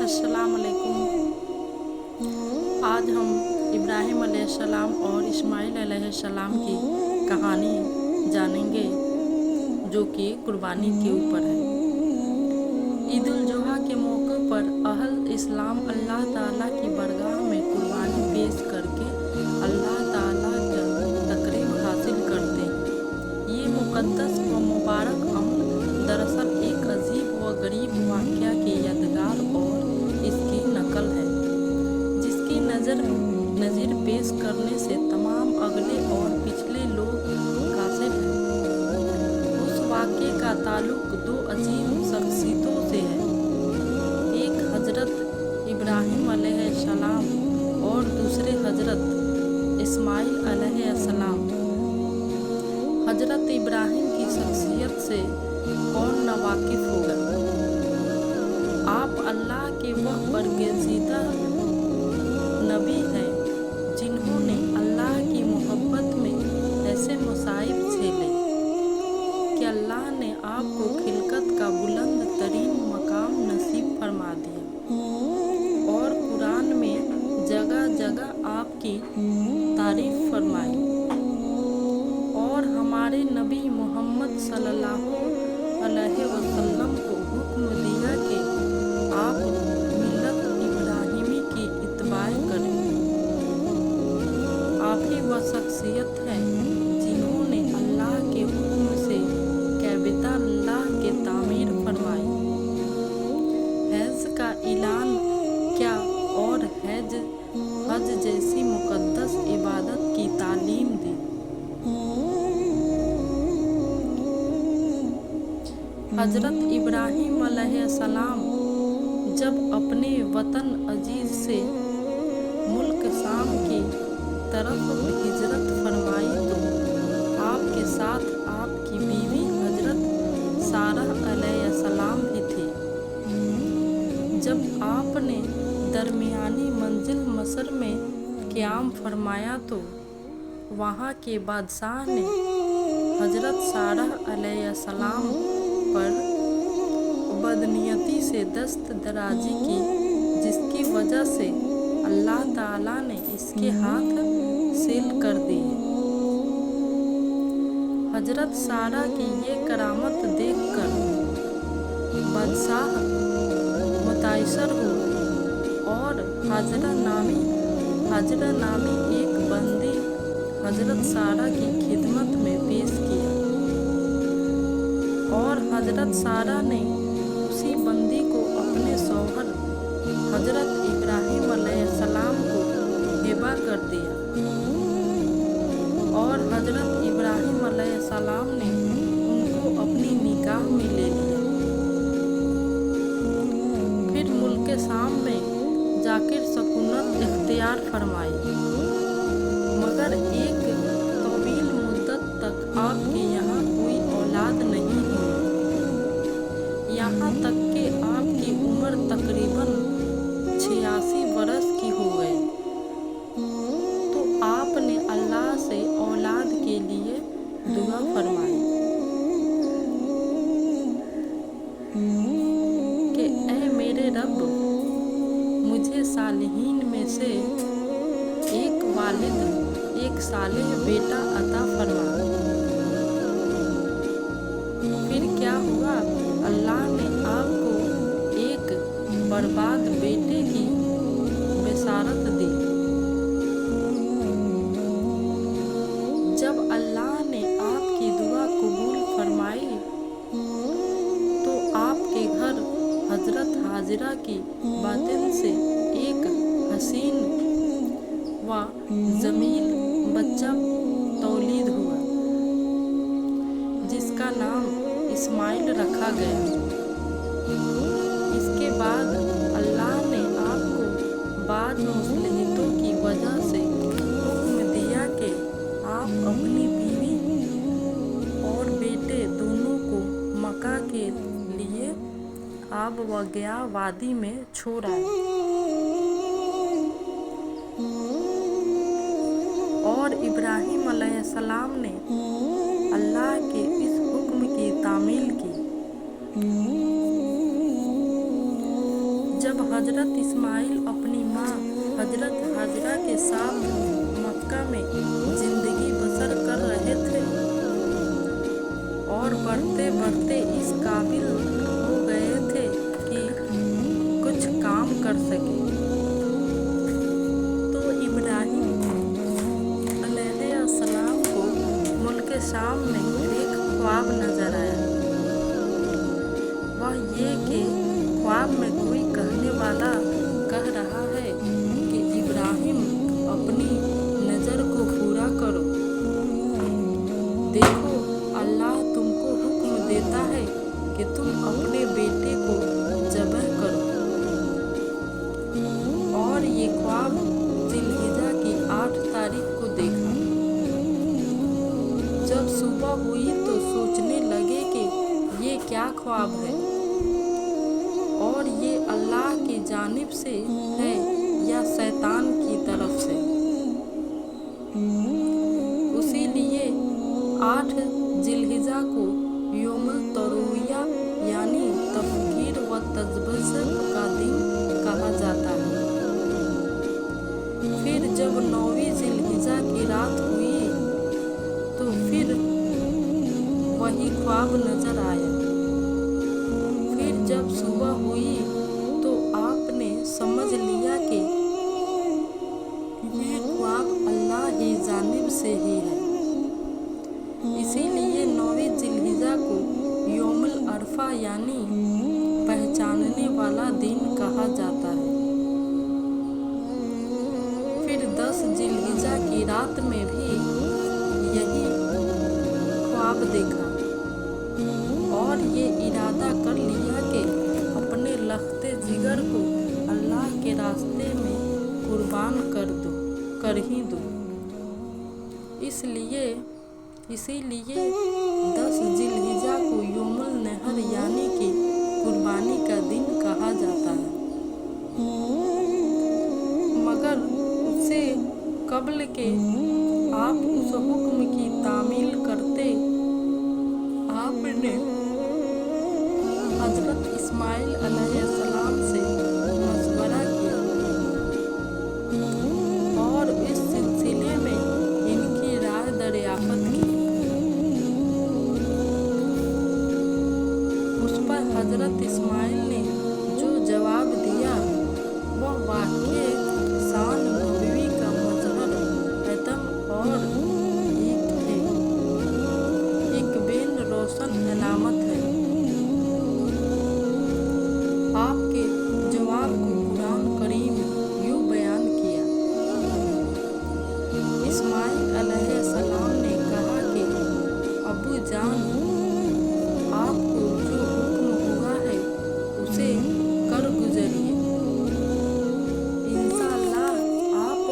अस्सलाम वालेकुम। आज हम इब्राहिम अलैहिस्सलाम और इस्माइल अलैहिस्सलाम की कहानी जानेंगे जो कि कुर्बानी के ऊपर है। ईद उल जुहा के मौके पर अहल इस्लाम अल्लाह ताला की बरगाह में कुर्बानी पेश करके अल्लाह ताला का तकरीम हासिल करते हैं। ये मुक़द्दस व मुबारक अमल दरअसल एक अजीब व गरीब वाक़या के यादगार और इसकी नकल है, जिसकी नज़र पेश करने से तमाम अगले और पिछले लोग कासिर हैं। उस वाक़े का ताल्लुक़ दो अजीम शख्सियतों से है, एक हज़रत इब्राहिम अलैहिस्सलाम और दूसरे हज़रत इस्माइल अलैहिस्सलाम। हज़रत इब्राहिम की शख्सियत से कौन नावाकिफ़ होगा। आप अल्लाह के वह बरगज़ीदा नबी हैं जिन्होंने अल्लाह की मोहब्बत में ऐसे मुसाइब झेले कि अल्लाह ने आपको खिलकत का बुलंद तरीन मकाम नसीब फरमा दिया और कुरान में जगह जगह आपकी तारीफ़ फरमाई। और हमारे नबी मोहम्मद सल्लल्लाहु अलैहि वसल्लम को हुक्म दिया कि आप मिल्लत इब्राहिमी की इत्तबा करें। आप ही वह शख्सियत हैं जिन्होंने अल्लाह के हुक्म से कैबतुल्लाह के तामीर फरमाई, हज का ऐलान किया और हज जैसी मुक़द्दस इबादत की तालीम दी। हज़रत इब्राहिम अलैहिस्सलाम जब अपने वतन अजीज़ से मुल्क शाम की तरफ हिजरत फरमाई तो आपके साथ आपकी बीवी हज़रत सारा अलैहिस्सलाम भी थी। जब आपने दरमियानी मंजिल मसर में क़याम फरमाया तो वहाँ के बादशाह ने हज़रत सारा अलैहिस्सलाम पर बदनीयती से दस्त दराजी की, जिसकी वजह से अल्लाह ताला ने इसके हाथ सील कर दिए। हज़रत सारा की ये करामत देखकर बादशाह मुताइसर हुआ और हाजरा नामी एक बंदी हज़रत सारा की खिदमत में पेश किया और हज़रत सारा ने उसी बंदी को अपने शौहर हज़रत इब्राहिम अलैहिस्सलाम को हिबा कर दिया और हज़रत इब्राहिम अलैहिस्सलाम ने उनको अपनी निगाह में ले लिया। फिर मुल्क शाम में जाकर सकूनत इख्तियार फरमाई, मगर एक तवील मुद्दत तक आपके यहाँ कोई औलाद नहीं हुई, यहाँ तक कि आपकी उम्र तकरीबन 86 बरस की हो गई। तो आपने अल्लाह से औलाद के लिए दुआ फरमाई कि ऐ मेरे रब, मुझे सालिहीन में से एक वालिद एक सालेह बेटा अता फरमा। फिर क्या हुआ, अल्लाह ने आपको एक बर्बाद बेटे की बिशारत दी। जब अल्लाह ने आपकी दुआ कबूल फरमाई तो आपके घर हज़रत हाजिरा की बातिन से एक हसीन व जमील बच्चा तौलीद हुआ, जिसका नाम इस्माइल रखा गया। इसके बाद अल्लाह ने आपको बाद मुसलहतों की वजह से हुक्म दिया कि आप अपनी बीवी और बेटे दोनों को मक्का के लिए आब वगया वादी में छोड़ आए और इब्राहिम अलैहिस्सलाम ने अल्लाह के इस हुक्म की तामील की। जब हजरत इस्माइल अपनी माँ हजरत हाजरा के साथ मक्का में जिंदगी बसर कर रहे थे और बढ़ते बढ़ते इस काबिल हो गए थे कि कुछ काम कर सके, तो इब्राहिम अलैहिस्सलाम को मुल्क शाम में एक ख्वाब नजर आया। वह ये कि ख्वाब में कोई कहने वाला कह रहा है कि इब्राहिम अपनी नज़र को पूरा करो, देखो अल्लाह तुमको हुक्म देता है कि तुम अपने बेटे को ज़बह करो। और ये ख्वाब जिलहिजा की 8 तारीख को देखा। जब सुबह हुई तो सोचने लगे कि ये क्या ख्वाब है और ये अल्लाह की जानिब से है या शैतान की तरफ से। उसीलिए 8 जिलहिजा को यौमुल तरुविया यानी तफकीर व तजब्बुर का दिन कहा जाता है। फिर जब 9वीं जिलहिजा की रात हुई तो फिर वही ख्वाब नजर आया। फिर जब सुबह हुई तो आपने समझ लिया कि ये ख्वाब अल्लाह की जानिब से ही है। इसीलिए 9वीं जिलहिजा को यौमुल अरफा यानी पहचानने वाला दिन कहा जाता है। फिर 10 जिलहिजा की रात में भी यही ख्वाब देखा और ये इरादा कर लिया कि अपने लख्ते जिगर को अल्लाह के रास्ते में कुर्बान कर ही दूँ। इसीलिए 10 जिलहिजा को यौमुल नहर यानी कि कुर्बानी का दिन कहा जाता है। मगर उससे कब्ल के आप उस हुक्म की तामील करते आपने हजरत इस्माइल अलैहिस्सलाम से मशवरा किया और इस सिलसिले में इनकी राय दरियाफ्त की। उस पर हजरत इस्माइल ने जो जवाब दिया वह वाक़ई शान नबवी का मजहर एतम और एक बेन रोशन अलामत है। आपके जवाब को कुरान करीम यूँ बयान किया। इस्माइल अलैहिस्सलाम ने कहा कि अबू जान, आपको जो हुक्म हुआ है उसे कर गुजरिए। इंशाअल्लाह आप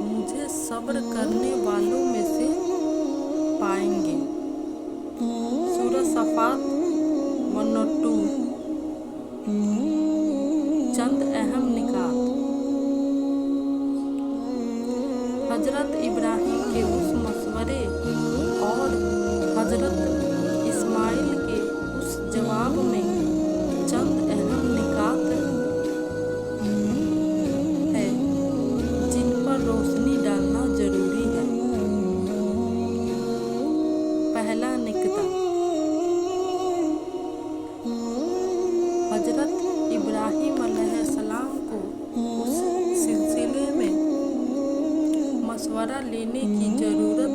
मुझे सब्र करने वालों में से पाएंगे। सूरह सफ़ात 102। चंद अहम निकात। हजरत इब्राहिम के उस मशवरे और हजरत इस्माइल के उस जवाब में चंद अहम निकात है जिन पर रोशनी डालना जरूरी है। पहला निकता, हजरत इब्राहिम अलैहिस्सलाम को उस सिलसिले में मशवरा लेने की ज़रूरत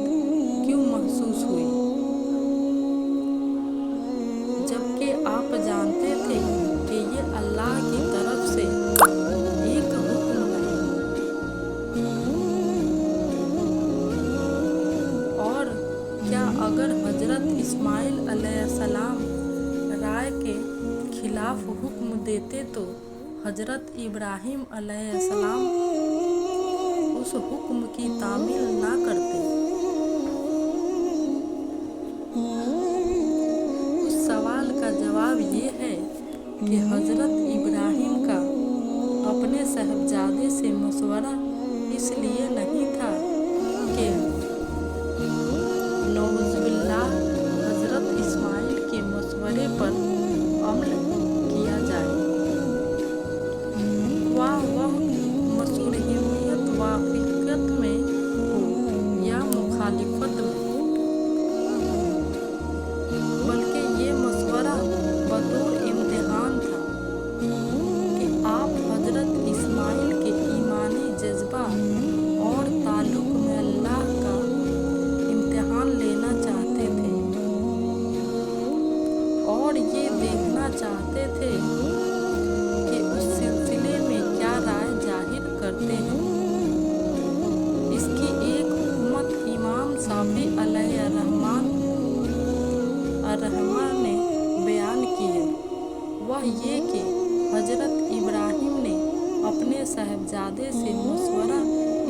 क्यों महसूस हुई, जबकि आप जानते थे कि ये अल्लाह की तरफ से एक हुक्म है। और क्या अगर हजरत इस्माइल अलैहिस्सलाम राय के खिलाफ हुक्म देते तो हजरत इब्राहिम अलैहिस्सलाम उस हुक्म की तामील ना करते? उस सवाल का जवाब ये है कि हजरत इब्राहिम का अपने साहबजादे से मशवरा इसलिए नहीं था कि नौजुबिल्लाह हजरत इस्माइल के मशवरे पर अमल किया जाए, साहबजादे से मशवरा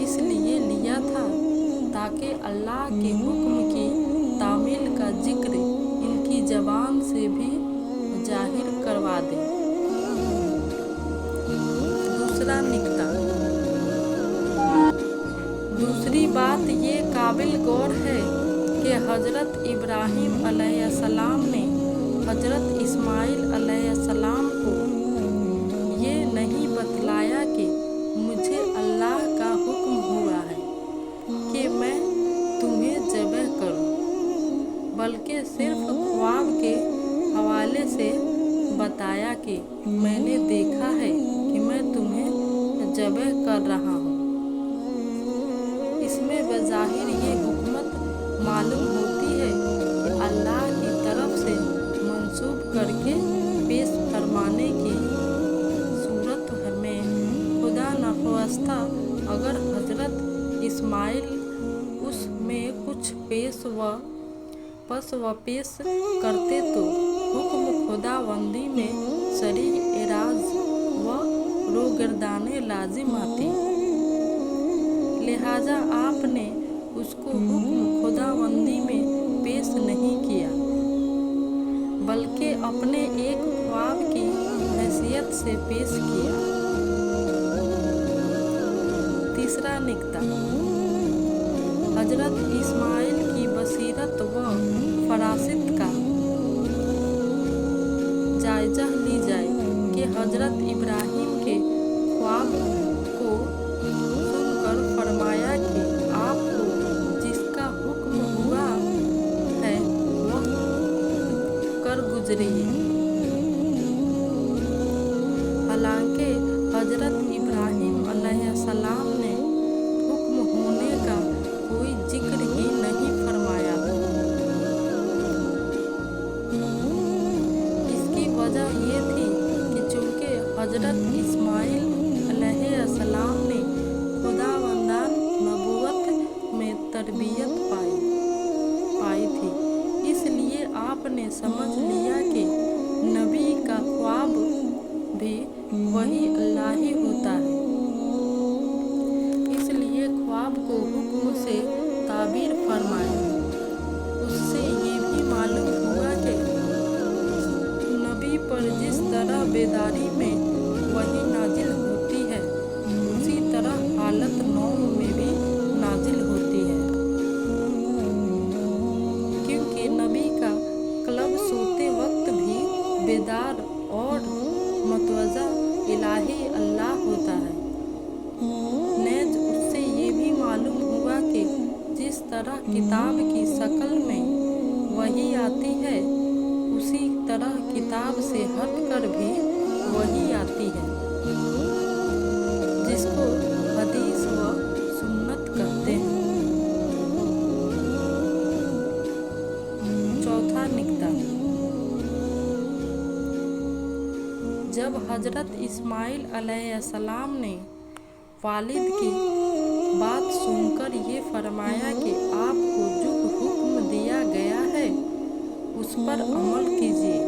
इसलिए लिया था ताकि अल्लाह के हुक्म की तामील का जिक्र इनकी ज़बान से भी जाहिर करवा दे। दूसरा निक्ता, दूसरी बात ये काबिल गौर है कि हज़रत इब्राहीम अलैहिस्सलाम ने हज़रत इस्माइल अलैहिस्सलाम को ये नहीं बतलाया कि मुझे अल्लाह का हुक्म हुआ है कि मैं तुम्हें ज़बह करूं, बल्कि सिर्फ ख्वाब के हवाले से बताया कि मैंने देखा है कि मैं तुम्हें ज़बह कर रहा हूँ। इसमें बज़ाहिर ये हुकूमत मालूम होती है कि अल्लाह की तरफ से मंसूब करके पेश फरमाने की सूरत में खुदा नख्वास्ता अगर हज़रत इस्माइल उसमें कुछ पेश करते तो हुक्म खुदाबंदी में सरी एराज व रोगर्दाने लाजिम आती। लिहाजा आपने उसको हुक्म खुदाबंदी में पेश नहीं किया, बल्कि अपने एक ख्वाब की हैसियत से पेश किया। तीसरा निक्ता, हज़रत इस्माइल की बसीरत व फरासत का जायजा ली जाए कि हज़रत इब्राहीम के ख्वाब को सुनकर फरमाया कि आपको जिसका हुक्म हुआ है वह कर गुजरिए। हालांकि हज़रत इब्राहीम अलैहिस्सलाम ने हुक्म होने का कोई जिक्र ही नहीं फरमाया था। इसकी वजह ये थी कि चूँकि हज़रत इस्माइल अलैहिस्सलाम ने खुदावंदान नबूवत में तरबियत पाई थी, इसलिए आपने समझ लिया कि नबी का ख्वाब भी वही अल्लाह ही होता है। इसलिए ख्वाब को हुक्म से ताबीर फरमाया। उससे ये भी मालूम हुआ कि नबी पर जिस तरह बेदारी में वही नाजिल होती है, उसी तरह हालत नौम में भी नाजिल होती है, क्योंकि नबी का कल्ब सोते वक्त भी बेदार और मतवज़ा इलाही अल्लाह होता है। नेज़ उससे ये भी मालूम हुआ कि जिस तरह किताब की शक्ल में वही आती है, उसी तरह किताब से हटकर भी वही आती है, जिसको हदीस व सुन्नत कहते हैं। चौथा निक्ता, जब हज़रत इस्माइल अलैहिस्सलाम ने वालिद की बात सुनकर ये फरमाया कि आपको जो हुक्म दिया गया है उस पर अमल कीजिए,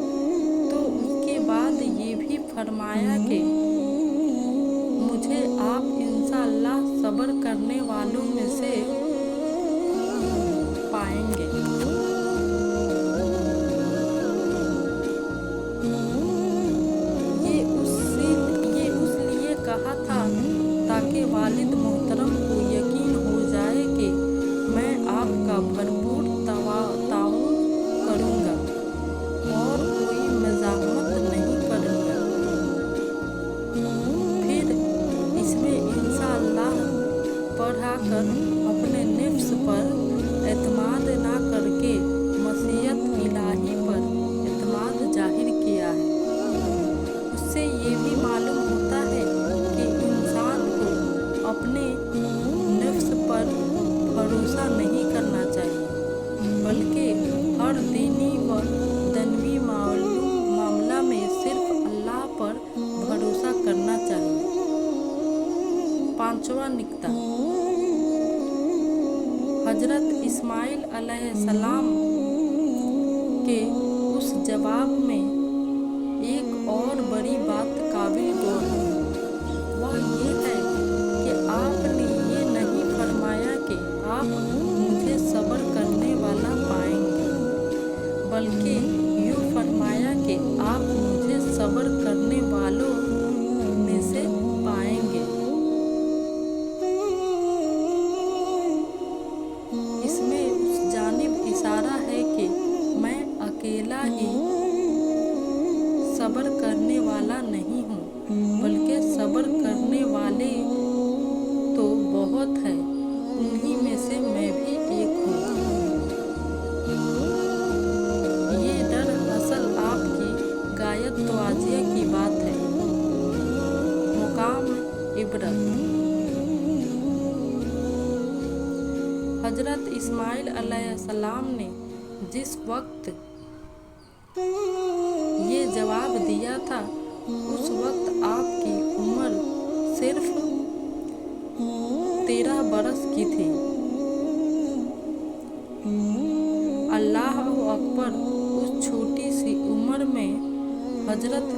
तो उसके बाद ये भी फरमाया कि मुझे आप इंशाअल्लाह सब्र करने वालों में से पाएंगे। ये उसलिए कहा था ताकि वालिद मोहतरम को यकीन हो जाए कि मैं आपका भरपूर ताउन करूँगा और कोई मज़ाहमत नहीं करूँगा। फिर इसमें इंशाअल्लाह पढ़ाकर अपने नफ्स पर एतमाद ना करके मसीयत इलाही पर एतमाद जाहिर किया है। उससे ये भी मालूम होता है कि इंसान को अपने नफ्स पर भरोसा नहीं करना चाहिए, बल्कि हर दीनी व दनवी मामला में सिर्फ अल्लाह पर भरोसा करना चाहिए। पांचवा निक्ता, हज़रत इस्माइल अलैहिस्सलाम के उस जवाब में एक और बड़ी बात काबिल गौर है। वह ये है सब्र करने वाले तो बहुत है, उन्हीं में से मैं भी एक हूँ। ये दरअसल आपकी गायत तवाज़िया की बात है। मुकाम इबरत। हजरत इस्माइल अलैहिस्सलाम ने जिस वक्त ये जवाब दिया था, उस वक्त आपकी उम्र सिर्फ 13 बरस की थी। अल्लाह अकबर, उस छोटी सी उम्र में हजरत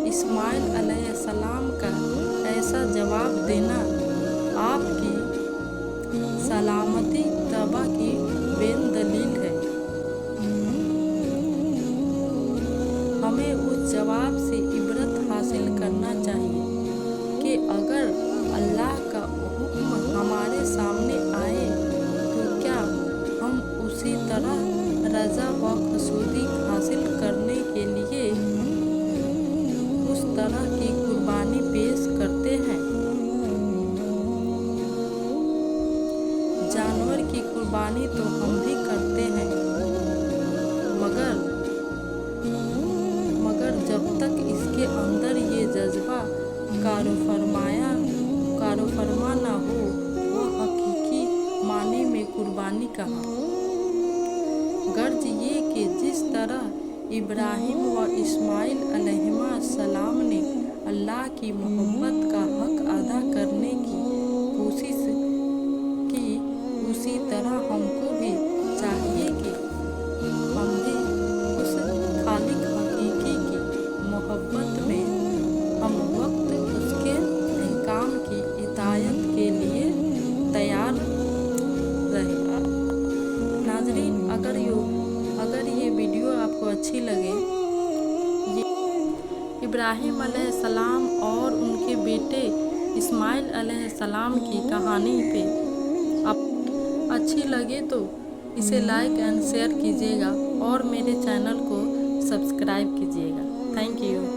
इस्माइल अलैहिस्सलाम का ऐसा जवाब देना आपकी सलामती तबा की बेन दलील है। हमें उस जवाब से इबरत हासिल करना चाहिए कि अगर अल्लाह का हुक्म हमारे सामने आए तो क्या हम उसी तरह रज़ा व खुशूदी हासिल करने के लिए उस तरह की कुर्बानी पेश करते हैं। जानवर की कुर्बानी तो हम भी करते हैं, मगर जब तक इसके अंदर ये जज्बा कारोफरमा ना हो, वो हकीकी माने में कुर्बानी कहा। गर्ज ये कि जिस तरह इब्राहिम व इस्माइल अलैहिस्सलाम ने अल्लाह की मोहब्बत का हक अदा करने की कोशिश की, उसी तरह हमको भी चाहिए कि हम भी उस खालिक हकीकी की मोहब्बत में हम वक्त उसके अहकाम की इतायत के लिए तैयार रहें। नाज़रीन, अगर ये वीडियो आपको अच्छी लगे, इब्राहिम अलैहिस्सलाम और उनके बेटे इस्माइल अलैहिस्सलाम की कहानी पे अच्छी लगे तो इसे लाइक एंड शेयर कीजिएगा और मेरे चैनल को सब्सक्राइब कीजिएगा। Thank you.